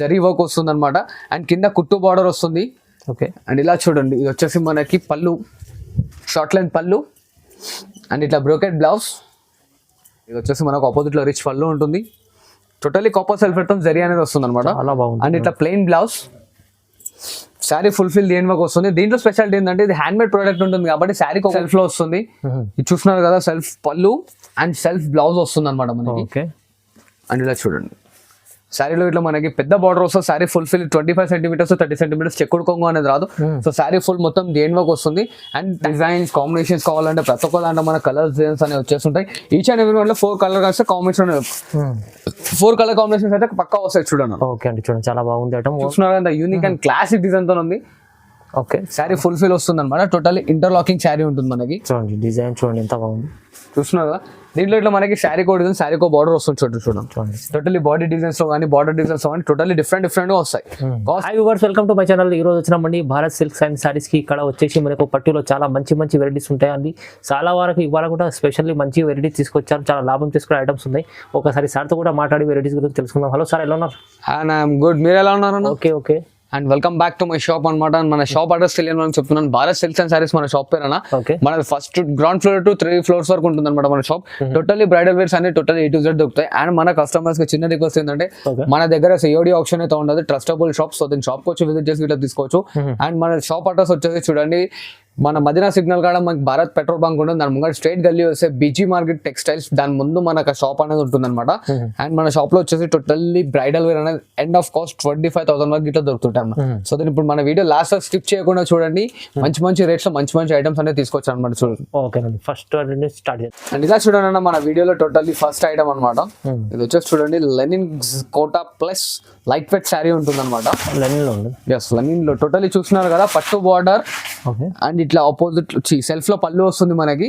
Zari work వస్తుంది అనమాట. And కింద కుట్టు బార్డర్ వస్తుంది. ఓకే. అండ్ ఇలా చూడండి, ఇది వచ్చేసి మనకి పళ్ళు, షార్ట్ లెంత్ పళ్ళు. అండ్ ఇట్లా బ్రోకెట్ బ్లౌజ్. ఇది వచ్చేసి మనకు ఆపోజిట్ లో రిచ్ పళ్ళు ఉంటుంది. టోటల్లీ కాపర్ సెల్ఫ్ తో జరీ అనేది వస్తుంది అనమాట. చాలా బాగుంది. అండ్ ఇట్లా ప్లెయిన్ బ్లౌజ్. శారీ ఫుల్ఫిల్ దేని వర్క్ వస్తుంది. దీంట్లో స్పెషాలిటీ ఏంటంటే ఇది హ్యాండ్ మేడ్ ప్రోడక్ట్ ఉంటుంది కాబట్టి శారీ సెల్ఫ్ లో వస్తుంది. ఇది చూస్తున్నారు కదా, సెల్ఫ్ పళ్ళు అండ్ సెల్ఫ్ బ్లౌజ్ వస్తుంది అనమాట మనకి. ఓకే. అండ్ ఇలా చూడండి, శారీలో ఇట్లా మనకి పెద్ద బార్డర్ వస్తుంది. శారీ ఫుల్ఫిల్ 25 సెంటీమీటర్స్ 30 సెంటీమీటర్స్ చెక్కుడు కొంగు అనేది రాదు. సో శారీ ఫుల్ మొత్తం దేని వర్క్ వస్తుంది. అండ్ డిజైన్స్ కాంబినేషన్స్ కావాలంటే ప్రతి ఒక్క దాంట్లో మన కలర్స్ డిజైన్స్ అనేవి వచ్చేస్తుంటాయి. Each and every one 4 colour వస్తే కాంబినేషన్ 4 కలర్ కాంబినేషన్స్ అయితే పక్కా వస్తాయి చూడండి. ఓకే అండి, చూడండి చాలా బాగుంది ఐటమ్. చూస్తున్నారు కదా, యూనిక్ అండ్ క్లాసిక్ డిజైన్ తో ఉంది. ఓకే. శారీ ఫుల్ఫిల్ వస్తుంది అనమాట. టోటల్లీ ఇంటర్లాకింగ్ శారీ ఉంటుంది మనకి. చూడండి డిజైన్ చూడండి ఎంత బాగుంది. చూస్తున్నారు కదా, దీంట్లో ఇట్లా మనకి శారీ కోడ్ డిజైన్, శారీ కో బార్డర్ వస్తుంది. చూడండి టోటల్లీ బాడీ డిజైన్స్ లో కానీ బార్డర్ డిజైన్స్ లో కానీ టోటల్లీ డిఫరెంట్ గా వస్తాయి. Hi viewers, welcome to my channel. ఈ రోజు వచ్చినామండి భారత్ సిల్క్స్ అండ్ సారీస్ కి. ఇక్కడ వచ్చేసి మనకు పట్టులో చాలా మంచి వెరైటీస్ ఉంటాయండి. చాలా వరకు ఇవాళ కూడా స్పెషల్లీ మంచి వెరైటీస్ తీసుకొచ్చారు. చాలా లాభం తీసుకునే ఐటమ్స్ ఉన్నాయి. ఒకసారి సార్తో కూడా మాట్లాడి వెరైటీస్ గురించి తెలుసుకుందాం. హలో సార్, ఎలా ఉన్నారు? గుడ్, మీరు ఎలా ఉన్నారు? Okay. And welcome back to my shop అనమాట. మన షాప్ అడ్రస్ తెలియని చెప్తున్నాను. భారత్ సిల్క్స్ అండ్ సారీస్ మన షాప్ పేరు. మన first ground floor to 3 floors వరకు ఉంటుంది అనమాట మన షాప్. టోటల్లీ బ్రైడల్ వేర్స్ అన్ని టోటల్లీ A to Z దొరుకుతాయి. అండ్ మన కస్టమర్స్ కి చిన్న రిక్వెస్ట్ ఏంటంటే, మన దగ్గర COD ఆప్షన్ అయితే ఉండదు. Trustable shop. సో దీని షాప్ వచ్చి విజిట్ చేసి ఇట్లా తీసుకోవచ్చు. అండ్ మన షాప్ అడ్రస్ వచ్చేసి చూడండి, మన మదీనా సిగ్నల్ కాడ మనకి భారత్ పెట్రోల్ బంక్ ఉంటుంది. దాని ముందు స్ట్రైట్ గల్లీ వస్తే బీజీ మార్కెట్ టెక్స్టైల్స్, దాని ముందు మనకు షాప్ అనేది ఉంటుంది అనమాట. అండ్ మన షాప్ లో వచ్చేసి టోటల్లీ బ్రైడల్ వేర్ అనేది ఎండ్ ఆఫ్ కాస్ట్ 25,000 వరకు ఇట్లా దొరుకుతుంటాయి అన్నమాట. సో దీని ఇప్పుడు మన వీడియో లాస్ట్ స్కిప్ చేయకుండా చూడండి. మంచి రేట్స్ లో మంచి ఐటమ్స్ అనేది తీసుకొచ్చాను అనమాట. చూడండి. ఓకే, ఫస్ట్ స్టార్ట్ చేద్దాం. అండ్ ఇలా చూడండి అన్న, మన వీడియోలో టోటల్లీ ఫస్ట్ ఐటమ్ అనమాట. ఇది వచ్చేసి చూడండి, linen Kota plus light weight sari ఉంటుంది అనమాట. లెనిన్ లో ఉంది. ఎస్, లెనిన్ లో టోటల్లీ చూస్తున్నారు కదా, పట్టు బార్డర్. అండ్ ఇట్లా ఆపోజిట్ సెల్ఫ్ లో పళ్ళు వస్తుంది మనకి.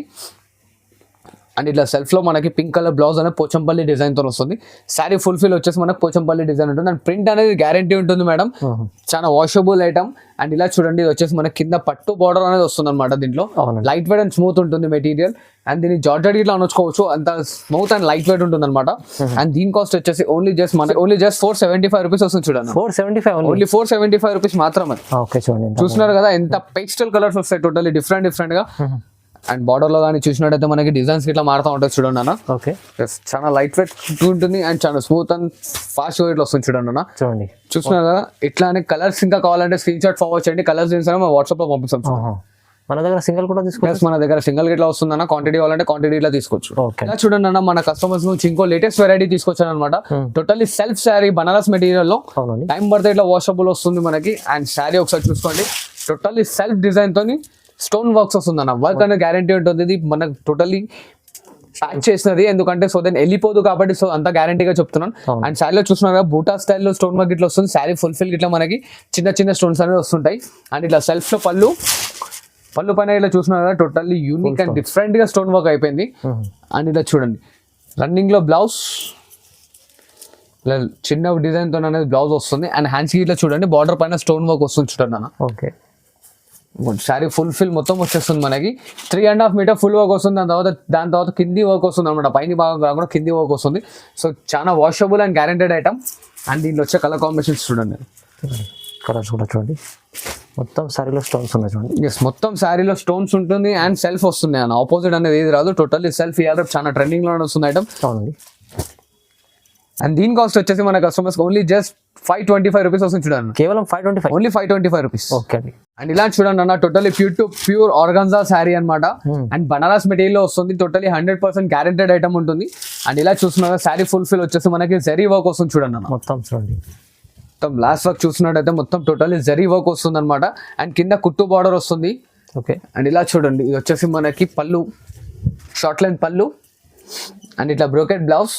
అండ్ ఇట్లా సెల్ఫ్ లో మనకి పింక్ కలర్ బ్లౌజ్ అనేది పోచంపల్లి డిజైన్ తో వస్తుంది. శారీ ఫుల్ఫిల్ వచ్చేసి మనకి పోచంపల్లి డిజైన్ ఉంటుంది. అండ్ ప్రింట్ అనేది గ్యారంటీ ఉంటుంది మేడం. చాలా వాషబుల్ ఐటమ్. అండ్ ఇలా చూడండి, ఇది వచ్చేసి మనకి కింద పట్టు బార్డర్ అనేది వస్తుంది అనమాట. దీంట్లో లైట్ వెయిట్ అండ్ స్మూత్ ఉంటుంది మెటీరియల్. అండ్ దీన్ని జార్జెట్ ఇట్లా అనొచ్చుకోవచ్చు, అంత స్మూత్ అండ్ లైట్ వెయిట్ ఉంటుంది అనమాట. అండ్ దీని కాస్ట్ వచ్చేసి ఓన్లీ జస్ట్ 475 రూపీస్ వస్తుంది చూడండి. 475 ఓన్లీ 475 రూపీస్ మాత్రమే. ఓకే, చూడండి చూస్తున్నారు కదా ఎంత పేస్టల్ కలర్స్ వస్తాయి, టోటల్లీ డిఫరెంట్ గా. అండ్ బార్డర్ లో కానీ చూసినట్టయితే మనకి డిజైన్స్ ఇట్లా మారుతూ ఉంటాయి చూడండి అన్న. ఓకే. చాలా లైట్ వెయిట్ ఉంటుంది అండ్ చాలా స్మూత్ అండ్ ఫాస్ట్ వెయిట్ లో వస్తుంది చూడండి అన్న. చూడండి, చూస్తున్నారు కదా. ఇట్లానే కలర్స్ ఇంకా కావాలంటే స్క్రీన్ షాట్ ఫార్వర్డ్ చేయండి. కలర్స్ మా వాట్సాప్ లో పంపిస్తాం. మన దగ్గర సింగిల్ కూడా తీసుకోవచ్చు. మన దగ్గర సింగిల్ ఇట్లా వస్తుంది అన్న. క్వాంటిటీ కావాలంటే క్వాంటిటీ ఇట్లా తీసుకోవచ్చు. ఇలా చూడండి అన్న, మన కస్టమర్స్ నుంచి ఇంకో లేటెస్ట్ వెరైటీ తీసుకొచ్చాను అనమాట. Totally self sari Banaras material లో. టైం పడితే ఇట్లా వాషబుల్ వస్తుంది మనకి. అండ్ శారీ ఒకసారి చూసుకోండి, టోటల్లీ సెల్ఫ్ డిజైన్ తోని స్టోన్ వర్క్స్ వస్తుంది అన్న. వర్క్ అనేది గ్యారంటీ ఉంటుంది. ఇది మనకు టోటల్లీ ప్యాక్ చేసినది, ఎందుకంటే సో దెన్ వెళ్ళిపోదు కాబట్టి సో అంత గ్యారంటీగా చెప్తున్నాను. అండ్ శారీలో చూస్తున్నారు బూటా స్టైల్లో స్టోన్ వర్క్ ఇట్లా వస్తుంది. శారీ ఫుల్ఫిల్ ఇట్లా మనకి చిన్న స్టోన్స్ అనేది వస్తుంటాయి. అండ్ ఇట్లా సెల్ఫ్ లో పళ్ళు పైన ఇట్లా చూస్తున్నారు కదా, టోటల్లీ యూనిక్ అండ్ డిఫరెంట్ గా స్టోన్ వర్క్ అయిపోయింది. అండ్ ఇట్లా చూడండి, రన్నింగ్ లో బ్లౌజ్ చిన్న డిజైన్ తో అనేది బ్లౌజ్ వస్తుంది. అండ్ హ్యాండ్స్ కి ఇట్లా చూడండి, బార్డర్ పైన స్టోన్ వర్క్ వస్తుంది చూడండి అన్న. ఓకే. శారీ ఫుల్ఫిల్ మొత్తం వచ్చేస్తుంది మనకి. 3.5 మీటర్ ఫుల్ వర్క్ వస్తుంది. దాని తర్వాత కింది వర్క్ వస్తుంది అనమాట. పైన భాగం కాకుండా కింది వర్క్ వస్తుంది. సో చాలా washable and guaranteed item. And దీంట్లో వచ్చే కలర్ కాంబినేషన్స్ చూడండి, కలర్స్ కూడా చూడండి. మొత్తం శారీలో స్టోన్స్ ఉన్నాయి చూడండి. ఎస్, మొత్తం శారీలో స్టోన్స్ ఉంటుంది. అండ్ సెల్ఫ్ వస్తుంది అన్న. ఆపోజిట్ అనేది ఏది రాదు, టోటల్లీ సెల్ఫ్. ఇవాళ చాలా ట్రెండింగ్ లో వస్తుంది ఐటమ్. అవునండి. అండ్ దీని కాస్ట్ వచ్చేసి మన కస్టమర్స్ ఓన్లీ జస్ట్ 525 రూపీస్ వస్తుంది చూడండి. కేవలం 525, ఓన్లీ 525 రూపీస్. ఓకే అండి. అండ్ ఇలా చూడండి అన్న, టోటల్లీ ప్యూర్ ఆర్గాన్జా శారీ అనమాట. అండ్ బనారస్ మెటీరియల్ వస్తుంది. టోటల్లీ 100% గ్యారెంటెడ్ ఐటమ్ ఉంటుంది. అండ్ ఇలా చూస్తున్నారు శారీ ఫుల్ఫిల్ వచ్చేసి మనకి జరీ వర్క్ వస్తుంది చూడండి అన్న. మొత్తం చూడండి, మొత్తం లాస్ట్ వర్క్ చూస్తున్నట్టయితే మొత్తం టోటల్లీ జరీ వర్క్ వస్తుంది అనమాట. అండ్ కింద కుట్టు బార్డర్ వస్తుంది. ఓకే. అండ్ ఇలా చూడండి, ఇది వచ్చేసి మనకి పళ్ళు, షార్ట్ లెంత్ పళ్ళు. అండ్ ఇట్లా బ్రోకెట్ బ్లౌజ్.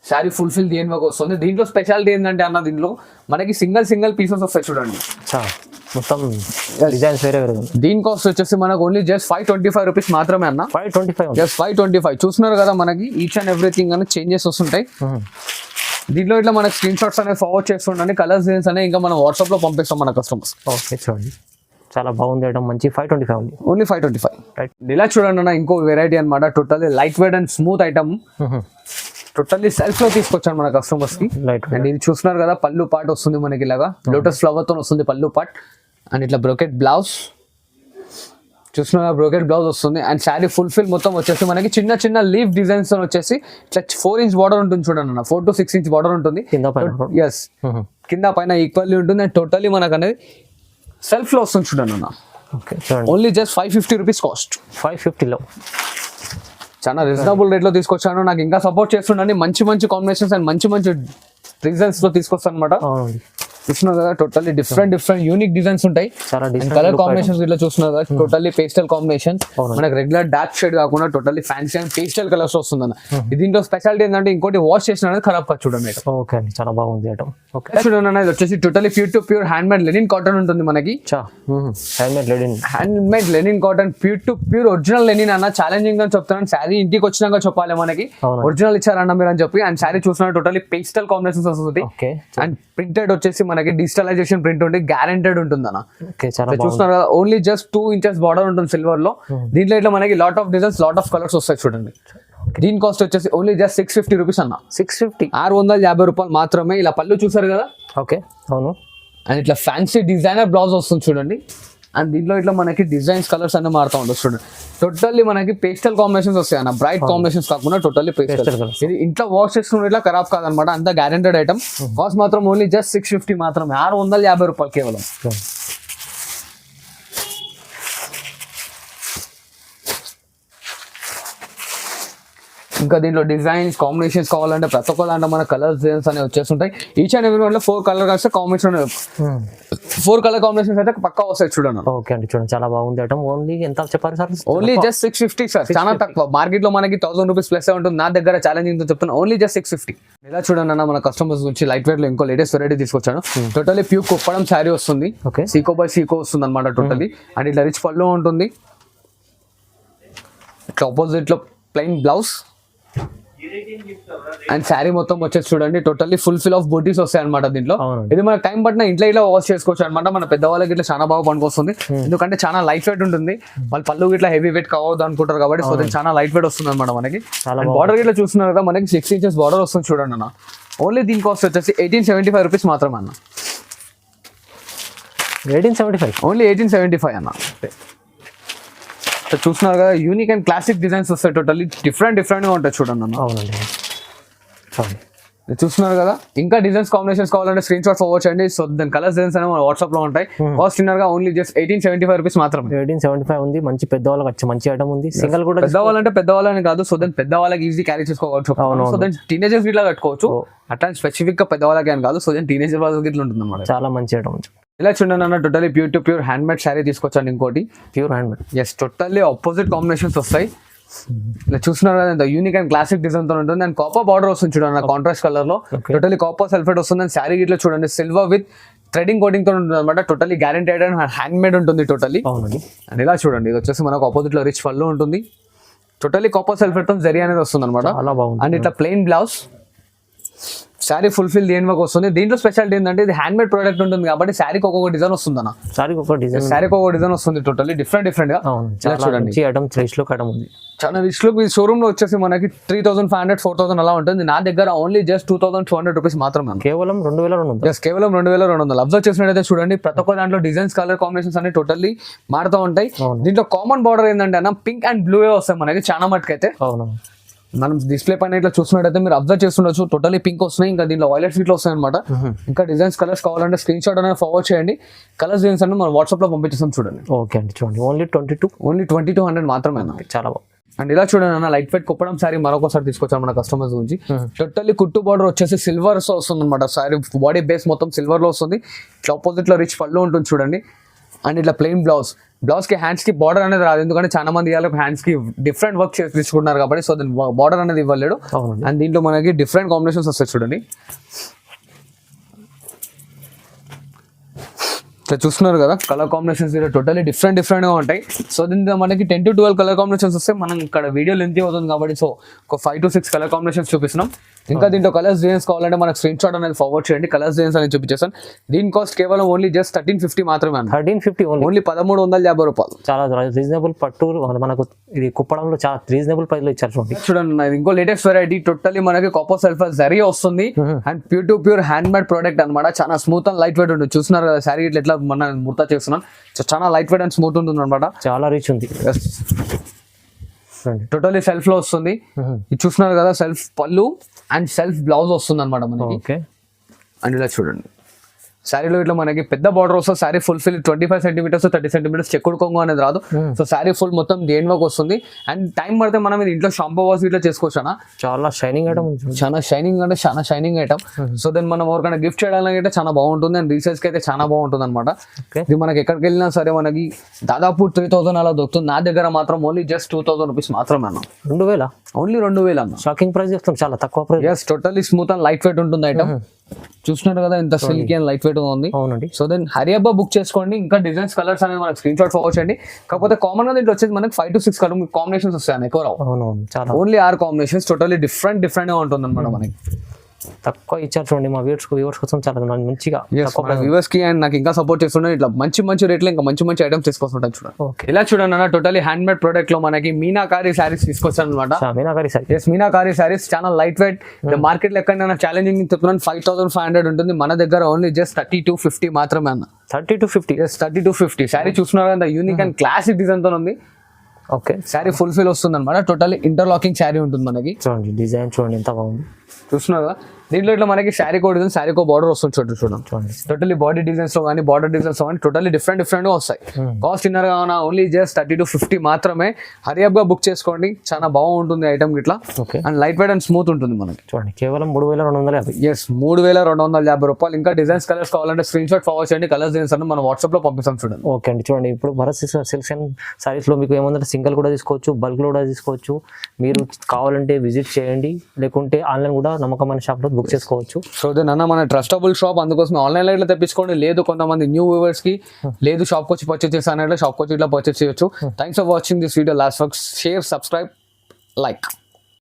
శారీ ఫుల్ఫిల్ దేని వర్క్ వస్తుంది. దీంట్లో స్పెషాలిటీ ఏంటంటే అన్న, దీంట్లో మనకి సింగిల్ పీసెస్ వస్తాయి చూడండి. మొత్తం డిజైన్స్ వేరే. దీని కాస్ట్ వచ్చేసి మనకు ఓన్లీ జస్ట్ 525 రూపీస్ మాత్రమే అన్న. 525, జస్ట్ 525. చూస్తున్నారు కదా, మనకి ఈచ్ అండ్ ఎవ్రీథింగ్ అనేది చేంజెస్ వస్తుంటాయి. దీంట్లో ఇట్లా మనకి స్క్రీన్ షాట్స్ అనేది ఫార్వర్డ్ చేస్తుండండి. కలర్స్ డిజైన్స్ అనేవి ఇంకా మనం వాట్సాప్ లో పంపిస్తాం మన కస్టమర్స్. ఓకే, చూడండి చాలా బాగుంది ఐటమ్. మంచి 525 ఓన్లీ 525. ఇలా చూడండి అన్న, ఇంకో వెరైటీ అనమాట. Totally light weight and smooth item. Totally self లో తీసుకొచ్చాను మన కస్టమర్స్ కి. లైట్ అండ్ ఇది చూస్తున్నారు కదా, పళ్ళు పార్ట్ వస్తుంది మనకి ఇలాగా లోటస్ ఫ్లవర్ తో వస్తుంది పళ్ళు పార్ట్. అండ్ ఇట్లా బ్రోకెట్ బ్లౌజ్ చూస్తున్నా, బ్రోకెట్ బ్లౌజ్ వస్తుంది. అండ్ శారీ ఫుల్ఫిల్ మొత్తం వచ్చేసి మనకి చిన్న చిన్న లీఫ్ డిజైన్స్ తో వచ్చేసి ఇట్లా 4 ఇంచ్ బార్డర్ ఉంటుంది చూడండి అన్న, 4 to 6 ఇంచ్ బార్డర్ ఉంటుంది కింద పైన. ఎస్, కింద పైన ఈక్వల్లీ ఉంటుంది. అండ్ టోటల్లీ మనకు అనేది సెల్ఫ్ లో వస్తుంది చూడండి అన్న. ఓకే చూడండి, ఓన్లీ జస్ట్ 550 రూపీస్ కాస్ట్. 550లో చాలా రీజనబుల్ రేట్ లో తీసుకొచ్చాను. నాకు ఇంకా సపోర్ట్ చేస్తుండండి, మంచి మంచి కాంబినేషన్స్ అండ్ మంచి మంచి డిజైన్స్ లో తీసుకొస్తాను అనమాట. అవునండి, చూస్తున్నారు కదా, టోటల్లీ డిఫరెంట్ యూనిక్ డిజైన్స్ ఉంటాయి. చాలా కలర్ కాంబినేషన్స్ ఇట్లా చూస్తున్నారు కదా, టోటల్లీ పేస్టల్ కాంబినేషన్. అవునండి. మనకి రెగ్యులర్ డార్క్ షేడ్ కాకుండా totally fancy and pastel colours వస్తుంది అన్న. దీంట్లో స్పెషాలిటీ ఏంటంటే ఇంకోటి వాష్ చేసిన అనేది ఖరాబ్ కాదు చూడండి. ఓకే అండి, చాలా బాగుంది ఐటమ్. ఓకే చూడండి అన్న, ఇది వచ్చేసి totally pure to pure hand made linen cotton ఉంటుంది మనకి. Handmade linen, hand made linen cotton, pure to pure original linen అన్న. ఛాలెంజింగ్ గా చెప్తున్నాను, శారీ ఇంటికి వచ్చినాక చెప్పాలి మనకి అవునండి. ఒరిజినల్ ఇచ్చారన్న మీరు అని చెప్పి. అండ్ శారీ చూస్తున్నా టోటల్లీ పేస్టల్ కాంబినేషన్స్ వస్తుంది. ఓకే అండ్ ప్రింటెడ్ వచ్చేసి మనకి డిజిటలైజేషన్ ప్రింట్ ఉండి గ్యారెంటెడ్ ఉంటుంది అన్న. ఓకే చాలా చూస్తున్నారు కదా, ఓన్లీ జస్ట్ 2 ఇంచెస్ బార్డర్ ఉంటుంది సిల్వర్ లో. దీంట్లో ఇట్లా మనకి lot of designs, lot of colours వస్తాయి చూడండి. దీని కాస్ట్ వచ్చేసి ఓన్లీ జస్ట్ 650 రూపీస్ అన్న. 650, 650 రూపాయలు మాత్రమే. ఇలా పళ్ళు చూసారు కదా, ఓకే అవును. అండ్ ఇట్లా ఫ్యాన్సీ డిజైనర్ బ్లౌజ్ వస్తుంది చూడండి. అండ్ దీంట్లో ఇట్లా మనకి డిజైన్స్ కలర్స్ అన్ని మారుతూ ఉంటుంది చూడండి. టోటల్లీ మనకి పేస్టల్ కాంబినేషన్స్ వస్తాయి అన్న, బ్రైట్ కాంబినేషన్స్ కాకుండా టోటల్లీ పేస్టల్. ఇది ఇంట్లో వాష్ చేసుకున్న ఇట్లా ఖరాబ్ కాదనమాట, అంత గ్యారెంటెడ్ ఐటమ్. కాస్ట్ మాత్రం ఓన్లీ జస్ట్ 650 మాత్రమే, 650 రూపాయలు కేవలం. ఇంకా దీంట్లో డిజైన్స్ కాంబినేషన్స్ కావాలంటే ప్రతి ఒక్క దాంట్లో మన కలర్స్ డిజైన్స్ అనేవి వచ్చేస్తుంటాయి. ఈచ్ అండ్ ఎవ్రీ వన్లో 4 కలర్ వస్తే కాంబినేషన్ 4 కలర్ కాంబినేషన్స్ అయితే పక్కా వస్తాయి చూడండి. ఓకే అండి, చూడండి చాలా బాగుంది ఐటమ్. ఓన్లీ ఎంత చెప్పారు సార్? ఓన్లీ జస్ట్ 650 సార్, చాలా తక్కువ. మార్కెట్ లో మనకి 1000 రూపీస్ ప్లస్ ఉంటుంది, నా దగ్గర ఛాలెంజింగ్ తో చెప్తాను ఓన్లీ జస్ట్ 650. ఇలా చూడండి అన్న, మన కస్టమర్స్ నుంచి లైట్ వెయిట్ లో ఇంకో లేటెస్ట్ వెరైటీ తీసుకొచ్చాను. టోటల్లీ ప్యూర్ కుప్పడం శారీ వస్తుంది, ఓకే సీకో బై సీకో వస్తుంది అనమాట టోటల్లీ. అండ్ ఇట్లా రిచ్ పళ్ళు ఉంటుంది, ఇట్లా ఆపోజిట్ లో ప్లెయిన్ బ్లౌజ్. అండ్ శారీ మొత్తం వచ్చేసి చూడండి టోటల్లీ ఫుల్ ఆఫ్ బూటీస్ వస్తాయి అనమాట దీంట్లో. ఇది మన టైం పట్టిన ఇంట్లో ఇలా వాష్ చేసుకోవచ్చు అనమాట. మన పెద్దవాళ్ళకి ఇట్లా చాలా బాగా పనికొస్తుంది, ఎందుకంటే చాలా లైట్ వెయిట్ ఉంటుంది. వాళ్ళు పళ్ళు ఇట్లా హెవీ వెయిట్ కావద్దు అనుకుంటారు కాబట్టి సో చాలా లైట్ వెయిట్ వస్తుంది అనమాట మనకి. బార్డర్ ఇట్లా చూస్తున్నారు కదా, మనకి 6 ఇంచెస్ బార్డర్ వస్తుంది చూడండి అన్న. ఓన్లీ దీని కాస్ట్ వచ్చేసి 1875 రూపీస్ మాత్రమే అన్న. 1875, ఓన్లీ 1875 అన్న. చూస్తున్నారు కదా, యూనిక్ అండ్ క్లాసిక్ డిజైన్స్ వస్తాయి, టోటల్లీ డిఫరెంట్ గా ఉంటాయి చూడండి అన్న. అవునండి, చూస్తున్నారు కదా. ఇంకా డిజైన్స్ కాంబినేషన్స్ కావాలంటే స్క్రీన్ షాట్ ఫార్వర్డ్ చేయండి. సో దాని కలర్స్ డిజైన్స్ అనేవి వాట్సాప్ లో ఉంటాయి. కాస్ట్ గా ఓన్లీ జస్ట్ 1875 రూపీస్ మాత్రమే. 1875 ఉంది. మంచి పెద్దవాళ్ళకి వచ్చి మంచి ఐటమ్ ఉంది. సింగిల్ కూడా పెద్దవాళ్ళంటే పెద్దవాళ్ళని కాదు, సో దాని పెద్దవాళ్ళకి ఈజీ క్యారీ చేసుకోవచ్చు. సో దాని టీనేజర్స్ ఇట్లా కట్టుకోవచ్చు, అట్లా స్పెసిఫిక్ గా పెద్దవాళ్ళకి అని కాదు. సో దాని టీనేజర్ వాళ్ళకి ఇట్లా ఉంటుంది అన్నమాట. చాలా మంచి ఐటమ్. ఇలా చూడండి అన్న, totally pure to pure hand made sari తీసుకొచ్చాను ఇంకోటి. Pure hand made, yes, totally opposite combinations వస్తాయి. ఇలా చూస్తున్నారు కదా, యూనిక్ అండ్ క్లాసిక్ డిజైన్ తో ఉంటుంది. అండ్ కాపర్ బార్డర్ వస్తుంది చూడండి కాంట్రాస్ట్ కలర్ లో. టోటల్లీ కాపర్ సల్ఫేట్ వస్తుంది. అండ్ శారీ ఇట్లా చూడండి సిల్వర్ విత్ థ్రెడింగ్ కోటింగ్ తో ఉంటుంది అనమాట. Totally guaranteed and hand made ఉంటుంది టోటల్లీ. అవునండి. అండ్ ఇలా చూడండి, ఇది వచ్చేసి మనకు ఆపోజిట్ లో రిచ్ పళ్ళు ఉంటుంది. టోటల్లీ కాపర్ సల్ఫేట్ తో జరీ అనేది వస్తుంది అనమాట. చాలా బాగుంది. అండ్ ఇట్లా ప్లెయిన్ బ్లౌజ్, శారీ ఫుల్ఫిల్ దేని వరకు వస్తుంది. దీంట్లో స్పెషాలిటీ ఏంటంటే ఇది హ్యాండ్ మేడ్ ప్రోడక్ట్ ఉంటుంది కాబట్టి శారీకి ఒక్కొక్క డిజైన్ వస్తుంది అన్న. శారీకి ఒక్కొక్క డిజైన్ వస్తుంది టోటల్లీ డిఫరెంట్ గా. చూడండి ఐటమ్ రిచ్ లుక్ ఐటమ్ ఉంది. చాలా రిచ్ లుక్. ఈ షోరూమ్ లో వచ్చేసి మనకి 3500 4000 అలా ఉంటుంది. నా దగ్గర ఓన్లీ జస్ట్ 2200 రూపీస్ మాత్రమే, కేవలం 2200. కేవలం 2200. అబ్జర్వ్ చేసినట్టయితే చూడండి ప్రతి ఒక్క దాంట్లో డిజైన్స్ కలర్ కాంబినేషన్స్ అన్ని టోటల్లీ మారుతూ ఉంటాయి. దీంట్లో కామన్ బార్డర్ ఏంటంటే అన్న పింక్ అండ్ బ్లూ వస్తాయి మనకి చాలా మటుకైతే. అవును, మనం డిస్ప్లే పైన ఇట్లా చూస్తున్నట్టయితే మీరు అబ్జర్వ్ చేస్తుండొచ్చు, టోటల్లీ పింక్ వస్తున్నాయి. ఇంకా దీంట్లో వైలెట్ ఫీట్లు వస్తాయి అనమాట. ఇంకా డిజైన్స్ కలర్స్ కావాలంటే స్క్రీన్ షాట్ అనేది ఫార్వర్డ్ చేయండి. కలర్స్ డిజైన్స్ అన్ని మనం వాట్సాప్ లో పంపించేస్తాం చూడండి. ఓకే అండి, చూడండి ఓన్లీ 2200 మాత్రమే. చాలా బాగుంది. అండ్ ఇలా చూడండి అన్న, లైట్ వెయిట్ కుప్పడం సారీ మరొకసారి తీసుకొచ్చాను మన కస్టమర్స్ గురించి. టోటల్లీ కుట్టు బార్డర్ వచ్చేసి సిల్వర్ వస్తుంది అనమాట. సారీ బాడీ బేస్ మొత్తం సిల్వర్ లో వస్తుంది. ఇట్లా ఆపోజిట్ లో రిచ్ పళ్ళు ఉంటుంది చూడండి. అండ్ ఇట్లా ప్లెయిన్ బ్లౌజ్ కి హ్యాండ్స్ కి బార్డర్ అనేది రాదు, ఎందుకంటే చాలా మంది హ్యాండ్స్ కి డిఫరెంట్ వర్క్ చేసి తీసుకుంటున్నారు కాబట్టి సో దాని బార్డర్ అనేది ఇవ్వలేడు. అండ్ దీంట్లో మనకి డిఫరెంట్ కాంబినేషన్స్ వస్తాయి చూడండి. ఇట్లా చూస్తున్నారు కదా కలర్ కాంబినేషన్స్ టోటలీ డిఫరెంట్ గా ఉంటాయి. సో దీంట్లో మనకి 10 to 12 కలర్ కాంబినేషన్స్ వస్తే మనం ఇక్కడ వీడియో లెంత్ అవుతుంది కాబట్టి సో ఒక 5 to 6 కలర్ కాంబినేషన్స్ చూపిస్తున్నాం. ఇంకా దీంట్లో కలర్స్ డిజైన్స్ కావాలంటే మనకు స్క్రీన్ షాట్ అనేది ఫార్వర్డ్ చేయండి. కలర్స్ డిజైన్స్ అనేది చూపించేస్తాను. దీని కాస్ట్ కేవలం ఓన్లీ జస్ట్ 1350 మాత్రమే అన్న. 1350 ఓన్లీ 1350 రూపాయలు. చాలా రీజనబుల్ పట్టు మనకు ఇది కుప్పడంలో చాలా రీజనబుల్ ప్రైస్ లో ఇచ్చారు చూడండి. చూడండి ఇంకో లేటెస్ట్ వెరైటీ టోటలీ మనకి కాపర్ సల్ఫర్ జరీ వస్తుంది and pure to pure hand made product అనమాట. చాలా స్మూత్ అండ్ లైట్ వెయిట్ ఉంటుంది. చూస్తున్నారు కదా శారీ ఇట్లా ఎట్లా మన ముర్తా చేస్తున్నాను. చాలా లైట్ వెయిట్ అండ్ స్మూత్ ఉంటుంది అనమాట. చాలా రీచ్ ఉంది. టోటలీ సెల్ఫ్ లో వస్తుంది. ఇది చూస్తున్నారు కదా సెల్ఫ్ పళ్ళు అండ్ సెల్ఫ్ బ్లౌజ్ వస్తుంది అనమాట మనకి. అండ్ ఇలా చూడండి శారీలో ఇట్లా మనకి పెద్ద బార్డర్ వస్తుంది. శారీ ఫుల్ 25 సెంటీమీటర్స్ 30 సెంటీమీటర్స్ చెక్కుడు కొంగు అనేది రాదు. సో శారీ ఫుల్ మొత్తం దేని వర్క్ వస్తుంది. అండ్ టైం పడితే మనం ఇది ఇంట్లో షాంపూ వాష్ ఇట్లా చేసుకోవచ్చు. చాలా షైనింగ్ ఐటమ్, చాలా షైనింగ్ అంటే చాలా షైనింగ్ ఐటమ్. సో దెన్ మనం ఎవరికైనా గిఫ్ట్ చేయడానికి అయితే చాలా బాగుంటుంది అండ్ రీసేల్స్ కి అయితే చాలా బాగుంటుంది అనమాట. ఇది మనకి ఎక్కడికి వెళ్ళినా సరే మనకి దాదాపు 3000 అలా దొరుకుతుంది. నా దగ్గర మాత్రం ఓన్లీ జస్ట్ 2000 రూపీస్ మాత్రమే అన్న. 2000 ఓన్లీ 2000 అన్న. షాకింగ్ ప్రైస్ చెప్తాం, చాలా తక్కువ price. Yes totally smooth and light weight ఉంటుంది ఐటమ్. చూస్తున్నారు కదా ఎంత సిల్కీ అండ్ లైట్ వెయిట్ ఉంది. అవునండి. సో దెన్ హరియబ్బా బుక్ చేసుకోండి. ఇంకా డిజైన్స్ కలర్స్ అనేది మనకి స్క్రీన్ షాట్ ఫార్వర్డ్ చేయండి. కాకపోతే కామన్ గా దీంట్లో వచ్చేది మనకి 5 to 6 కలర్ కాంబినేషన్స్ వస్తాయి ఎక్కువ రావు. ఓన్లీ 6 కాంబినేషన్స్ టోటలీ డిఫరెంట్ గా ఉంటుంది అనమాట. మనకి తక్కువ ఇచ్చారు చూడండి మా వ్యూవర్స్ కోసం చాలా మంచిగా. వ్యూవర్స్ కి అండ్ నాకు ఇంకా సపోర్ట్ చేస్తుండే ఇట్లా మంచి రేట్లు ఇంకా మంచి ఐటమ్స్ తీసుకొస్తుంటాను. చూడండి ఇలా చూడండి అన్న టోటలీ హ్యాండ్ మేడ్ ప్రొడక్ట్ లో మనకి మీనాకారి శారీస్ తీసుకొచ్చాను అనమాట. మీనాకారి శారీస్ చాలా లైట్ వెయిట్. మార్కెట్ లో ఎక్కడైనా ఛాలెంజింగ్ చెప్తున్నాను 5500 ఉంటుంది. మన దగ్గర ఓన్లీ జస్ట్ 3250 మాత్రమే అన్న. 3250 శారీ చూస్తున్నారు కదా యూనిక్ అండ్ క్లాసిక్ డిజైన్ తో ఉంది. ఓకే శారీ ఫుల్ ఫిల్ వస్తుంది అనమాట. టోటలీ ఇంటర్లాకింగ్ శారీ ఉంటుంది మనకి. చూడండి డిజైన్ చూడండి ఎంత బాగుంది. చూస్తున్నారు కదా దీంట్లో ఇట్లా మనకి శారీ కో డిజైన్ శారీ కో బార్డర్ వస్తుంది. చూడండి టోటలీ బాడీ డిజైన్స్ లో కానీ బార్డర్ డిజైన్స్ లో కానీ టోటలీ డిఫరెంట్ గా వస్తాయి. కాస్ట్ ఇన్నర్ గా ఓన్లీ జస్ట్ 3250 మాత్రమే. హరియప్ గా బుక్ చేసుకోండి. చాలా బాగుంటుంది ఐటమ్ ఇట్లా and light wait and smooth ఉంటుంది మనకి. చూడండి కేవలం 3250. ఎస్ 3250 రూపాయలు. ఇంకా డిజైన్స్ కలర్స్ కావాలంటే స్క్రీన్ షాట్ ఫార్వర్డ్ చేయండి. కలర్స్ డిజైన్స్ అన్ని మనం వాట్సాప్ లో పంపిస్తాం. చూడండి ఓకే అండి. చూడండి ఇప్పుడు భరత్ సిల్క్స్ అండ్ సారీస్ లో మీకు ఏమంటే సింగిల్ కూడా తీసుకోవచ్చు, బల్క్ కూడా తీసుకోవచ్చు. మీరు కావాలంటే విజిట్ చేయండి, లేకుంటే ఆన్లైన్ కూడా నమ్మకమైన షాప్ లో బుక్ చేసుకోవచ్చు. సో దెన్ అన్న మన ట్రస్టబుల్ షాప్, అందుకోసం ఆన్లైన్ లో ఇట్లా తెప్పించుకోండి. లేదు కొంతమంది న్యూ వ్యూవర్స్ కి లేదు షాప్ వచ్చి పర్చేస్ చేస్తానంటే షాప్ వచ్చి ఇట్లా పర్చేస్ చేయొచ్చు. Thanks for watching this video. Last work share, subscribe, like.